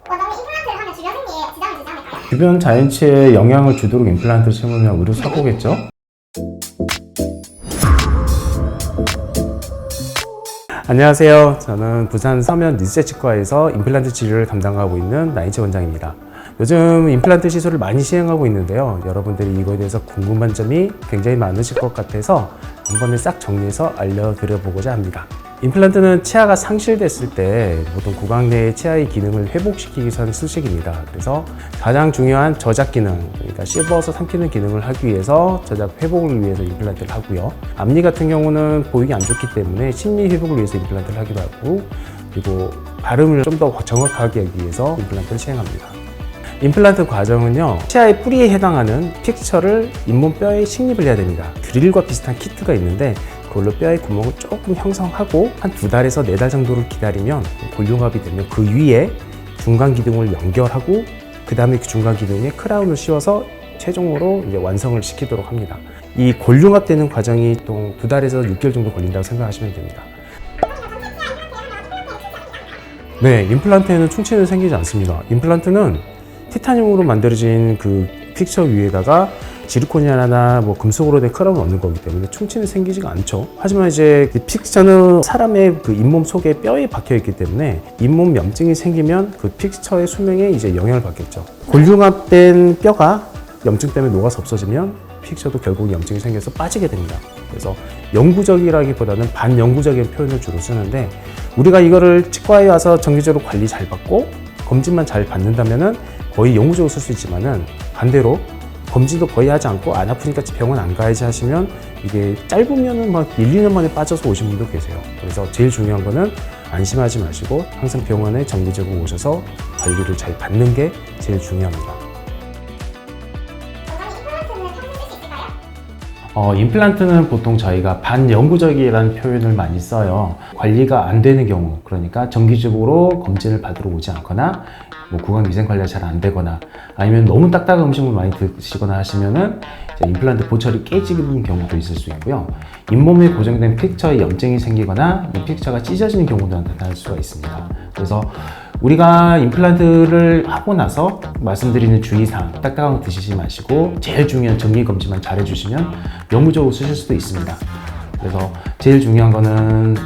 원장님 임플란트를 하면 주변 생리에 지장을 주지 않을까요? 주변 자연체에 영향을 주도록 임플란트를 심으면 의료 사고겠죠? 안녕하세요. 저는 부산 서면 리셋치과에서 임플란트 치료를 담당하고 있는 나인채 원장입니다. 요즘 임플란트 시술을 많이 시행하고 있는데요. 여러분들이 이거에 대해서 궁금한 점이 굉장히 많으실 것 같아서 한 번에 싹 정리해서 알려드려 보고자 합니다. 임플란트는 치아가 상실됐을 때 보통 구강 내의 치아의 기능을 회복시키기 위한 수식입니다. 그래서 가장 중요한 저작 기능, 그러니까 씹어서 삼키는 기능을 하기 위해서 저작 회복을 위해서 임플란트를 하고요. 앞니 같은 경우는 보이기 안 좋기 때문에 심리 회복을 위해서 임플란트를 하기도 하고, 그리고 발음을 좀 더 정확하게 하기 위해서 임플란트를 시행합니다. 임플란트 과정은요, 치아의 뿌리에 해당하는 픽처를 잇몸뼈에 식립을 해야 됩니다. 드릴과 비슷한 키트가 있는데 그걸로 뼈의 구멍을 조금 형성하고 한 2달에서 4달 정도를 기다리면 골융합이 되면 그 위에 중간 기둥을 연결하고 그 다음에 그 중간 기둥에 크라운을 씌워서 최종으로 이제 완성을 시키도록 합니다. 이 골융합되는 과정이 보통 2달에서 6개월 정도 걸린다고 생각하시면 됩니다. 네, 임플란트에는 충치는 생기지 않습니다. 임플란트는 티타늄으로 만들어진 그 픽처 위에다가 지르코니아나 뭐 금속으로 된 크라운을 넣는 거기 때문에 충치는 생기지가 않죠. 하지만 이제 그 픽처는 사람의 그 잇몸 속에 뼈에 박혀 있기 때문에 잇몸 염증이 생기면 그 픽처의 수명에 이제 영향을 받겠죠. 골융합된 뼈가 염증 때문에 녹아서 없어지면 픽처도 결국 염증이 생겨서 빠지게 됩니다. 그래서 영구적이라기보다는 반영구적인 표현을 주로 쓰는데, 우리가 이거를 치과에 와서 정기적으로 관리 잘 받고 검진만 잘 받는다면은 거의 영구적으로 쓸 수 있지만은, 반대로 검진도 거의 하지 않고 안 아프니까 병원 안 가야지 하시면 이게 짧으면은 막 1, 2년 만에 빠져서 오신 분도 계세요. 그래서 제일 중요한 거는 안심하지 마시고 항상 병원에 정기적으로 오셔서 관리를 잘 받는 게 제일 중요합니다. 원장님 임플란트는 평생 쓸 수 있을까요? 임플란트는 보통 저희가 반영구적이라는 표현을 많이 써요. 관리가 안 되는 경우, 그러니까 정기적으로 검진을 받으러 오지 않거나 뭐 구강 위생 관리가 잘 안 되거나 아니면 너무 딱딱한 음식을 많이 드시거나 하시면은 임플란트 보철이 깨지는 경우도 있을 수 있고요. 잇몸에 고정된 픽처에 염증이 생기거나 이 픽처가 찢어지는 경우도 나타날 수가 있습니다. 그래서 우리가 임플란트를 하고 나서 말씀드리는 주의사항, 딱딱한 거 드시지 마시고 제일 중요한 정기검진만 잘 해주시면 영구적으로 쓰실 수도 있습니다. 그래서 제일 중요한 거는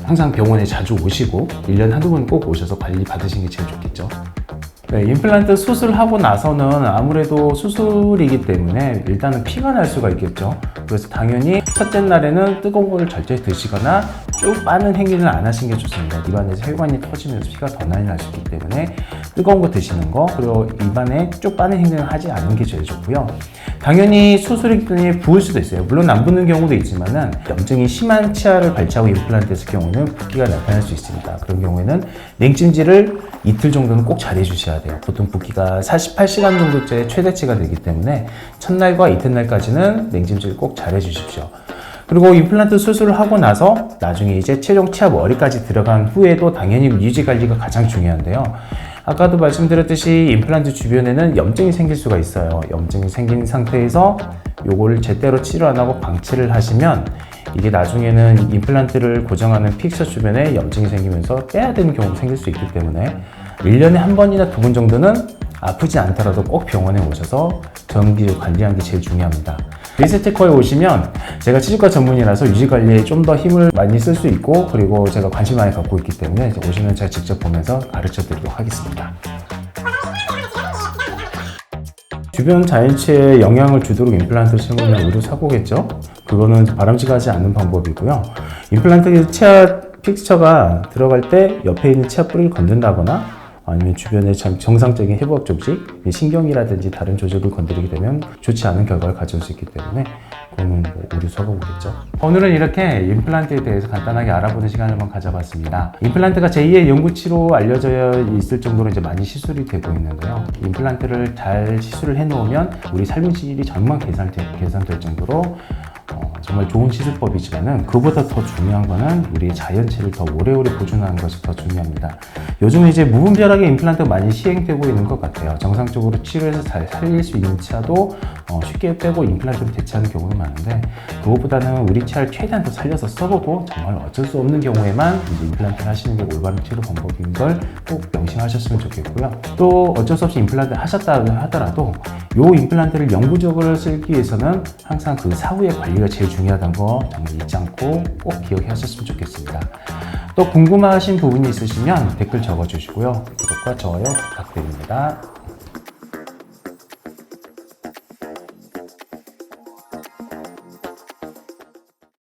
항상 병원에 자주 오시고 1년에 한두 번 꼭 오셔서 관리 받으시는 게 제일 좋겠죠. 네, 임플란트 수술하고 나서는 아무래도 수술이기 때문에 일단은 피가 날 수가 있겠죠. 그래서 당연히 첫째 날에는 뜨거운 거를 절대 드시거나 쭉 빠는 행위는 안 하시는 게 좋습니다. 입안에서 혈관이 터지면서 피가 더 많이 날 수 있기 때문에 뜨거운 거 드시는 거, 그리고 입안에 쭉 빠는 행위를 하지 않는 게 제일 좋고요. 당연히 수술이기 때문에 부을 수도 있어요. 물론 안 붓는 경우도 있지만은 염증이 심한 치아를 발치하고 임플란트 했을 경우는 붓기가 나타날 수 있습니다. 그런 경우에는 냉찜질을 이틀 정도는 꼭 잘 해주셔야 돼요. 보통 붓기가 48시간 정도째 최대치가 되기 때문에 첫날과 이튿날까지는 냉찜질 꼭 잘 해주십시오. 그리고 임플란트 수술을 하고 나서 나중에 이제 최종 치아 머리까지 들어간 후에도 당연히 유지 관리가 가장 중요한데요. 아까도 말씀드렸듯이 임플란트 주변에는 염증이 생길 수가 있어요. 염증이 생긴 상태에서 요거를 제대로 치료 안 하고 방치를 하시면 이게 나중에는 임플란트를 고정하는 픽처 주변에 염증이 생기면서 빼야 되는 경우가 생길 수 있기 때문에 1년에 한 번이나 2번 정도는 아프지 않더라도 꼭 병원에 오셔서 정기적으로 관리하는 게 제일 중요합니다. 리셋치과에 오시면 제가 치질과 전문이라서 유지관리에 좀 더 힘을 많이 쓸 수 있고, 그리고 제가 관심 많이 갖고 있기 때문에 오시면 제가 직접 보면서 가르쳐 드리도록 하겠습니다. 주변 자연체에 영향을 주도록 임플란트를 심으면 의료 사고겠죠? 그거는 바람직하지 않은 방법이고요. 임플란트 치아 픽처가 들어갈 때 옆에 있는 치아 뿌리를 건든다거나 아니면 주변의 정상적인 해부학 조직, 신경이라든지 다른 조직을 건드리게 되면 좋지 않은 결과를 가져올 수 있기 때문에 그거는 뭐 의료 사고겠죠. 오늘은 이렇게 임플란트에 대해서 간단하게 알아보는 시간을 한번 가져봤습니다. 임플란트가 제2의 연구치로 알려져 있을 정도로 이제 많이 시술이 되고 있는데요. 임플란트를 잘 시술을 해놓으면 우리 삶의 질이 정말 개선될 정도로 정말 좋은 시술법이지만은 그보다 더 중요한 거는 우리의 자연체를 더 오래오래 보존하는 것이 더 중요합니다. 요즘은 이제 무분별하게 임플란트가 많이 시행되고 있는 것 같아요. 정상적으로 치료해서 잘 살릴 수 있는 치아도 쉽게 빼고 임플란트로 대체하는 경우는 많은데 그것보다는 우리 치아를 최대한 더 살려서 써보고 정말 어쩔 수 없는 경우에만 이제 임플란트를 하시는 게 올바른 치료 방법인 걸 꼭 명심하셨으면 좋겠고요. 또 어쩔 수 없이 임플란트 하셨다 하더라도 이 임플란트를 영구적으로 쓰기 위해서는 항상 그 사후의 관리가 제일 중요하다는 거 정말 잊지 않고 꼭 기억하셨으면 좋겠습니다. 또 궁금하신 부분이 있으시면 댓글 적어주시고요. 구독과 좋아요 부탁드립니다.